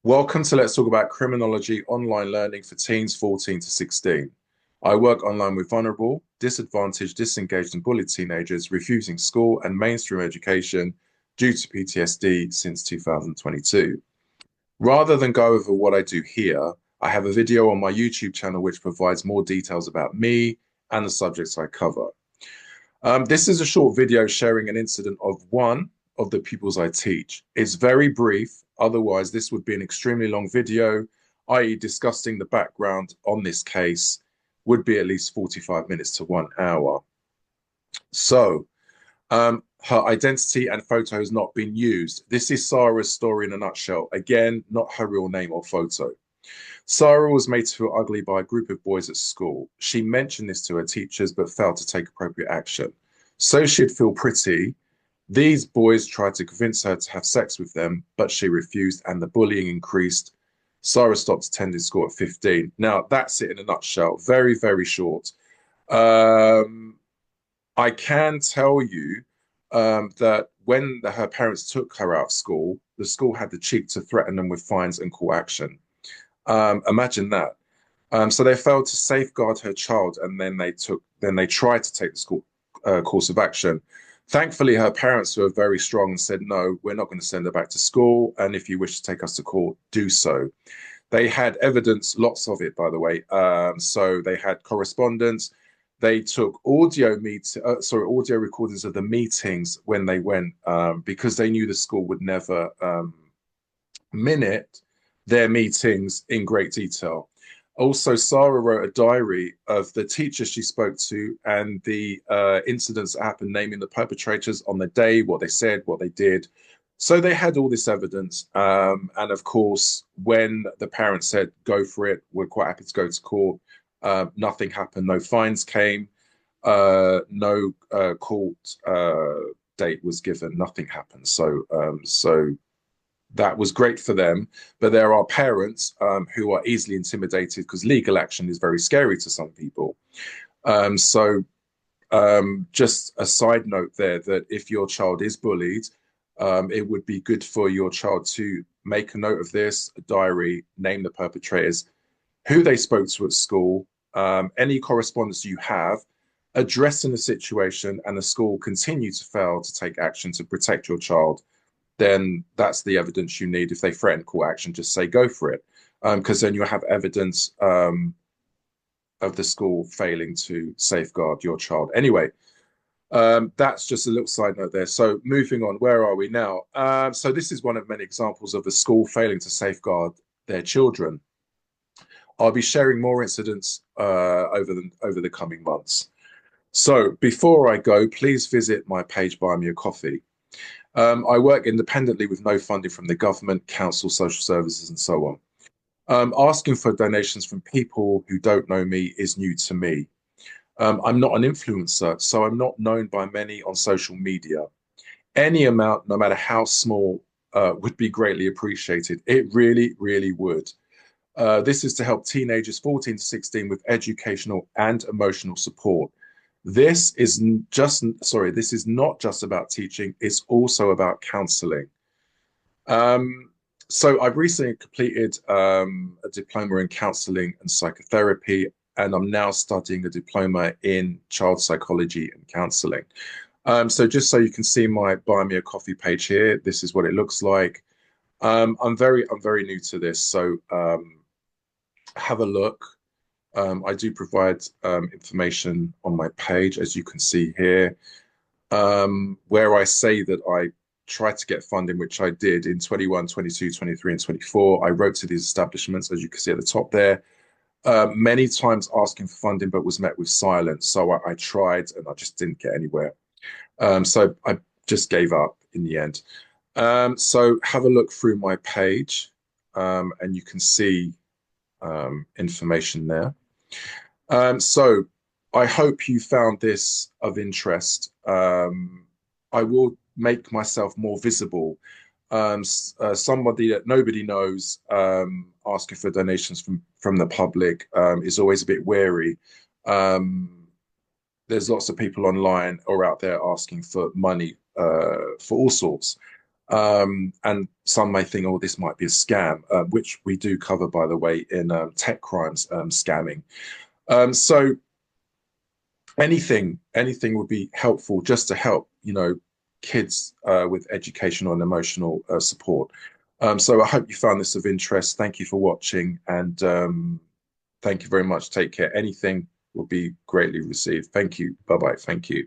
Welcome to Let's Talk About Criminology online learning for teens 14 to 16. I work online with vulnerable, disadvantaged, disengaged, and bullied teenagers refusing school and mainstream education due to PTSD since 2022. Rather than go over what I do here, I have a video on my YouTube channel which provides more details about me and the subjects I cover. This is a short video sharing an incident of one of the pupils I teach. It's very brief, otherwise this would be an extremely long video, i.e. discussing the background on this case would be at least 45 minutes to 1 hour. So, her identity and photo has not been used. This is Sara's story in a nutshell. Again, not her real name or photo. Sara was made to feel ugly by a group of boys at school. She mentioned this to her teachers but failed to take appropriate action. So she'd feel pretty. These boys tried to convince her to have sex with them, but she refused and the bullying increased. Sara stopped attending school at 15. Now, that's it in a nutshell. Very, very short. Um, I can tell you that when her parents took her out of school, the school had the cheek to threaten them with fines and court action. Imagine that. So they failed to safeguard her child, and then they tried to take the school course of action. Thankfully, her parents were very strong and said, "No, we're not going to send her back to school. And if you wish to take us to court, do so." They had evidence, lots of it, by the way. So they had correspondence. They took audio recordings of the meetings when they went, because they knew the school would never minute their meetings in great detail. Also, Sara wrote a diary of the teachers she spoke to and the incidents that happened, naming the perpetrators on the day, what they said, what they did. So they had all this evidence. And of course, when the parents said, go for it, we're quite happy to go to court, nothing happened. No fines came, no court date was given, nothing happened. So that was great for them. But there are parents who are easily intimidated because legal action is very scary to some people. Just a side note there that if your child is bullied, it would be good for your child to make a note of this, a diary, name the perpetrators, who they spoke to at school, any correspondence you have, addressing the situation, and the school continue to fail to take action to protect your child, then that's the evidence you need. If they threaten court action, just say go for it, because then you'll have evidence of the school failing to safeguard your child. Anyway, that's just a little side note there. So moving on, where are we now? So this is one of many examples of a school failing to safeguard their children. I'll be sharing more incidents over the coming months. So before I go, please visit my page, Buy Me a Coffee. I work independently with no funding from the government, council, social services, and so on. Asking for donations from people who don't know me is new to me. I'm not an influencer, so I'm not known by many on social media. Any amount, no matter how small, would be greatly appreciated. It really, really would. This is to help teenagers 14 to 16 with educational and emotional support. This is this is not just about teaching, it's also about counseling. So I've recently completed a diploma in counseling and psychotherapy, and I'm now studying a diploma in child psychology and counseling. So just so you can see my Buy Me a Coffee page here, this is what it looks like. I'm very new to this, so have a look. I do provide information on my page, as you can see here, where I say that I tried to get funding, which I did in 21, 22, 23, and 24. I wrote to these establishments, as you can see at the top there, many times asking for funding, but was met with silence. So I tried and I just didn't get anywhere. So I just gave up in the end. So have a look through my page, and you can see information there. So I hope you found this of interest. I will make myself more visible. Somebody that nobody knows, asking for donations from the public, is always a bit wary. There's lots of people online or out there asking for money for all sorts. And some may think, oh, this might be a scam, which we do cover, by the way, in tech crimes scamming. So anything would be helpful just to help, kids with educational and emotional support. So I hope you found this of interest. Thank you for watching, and thank you very much. Take care. Anything will be greatly received. Thank you. Bye bye. Thank you.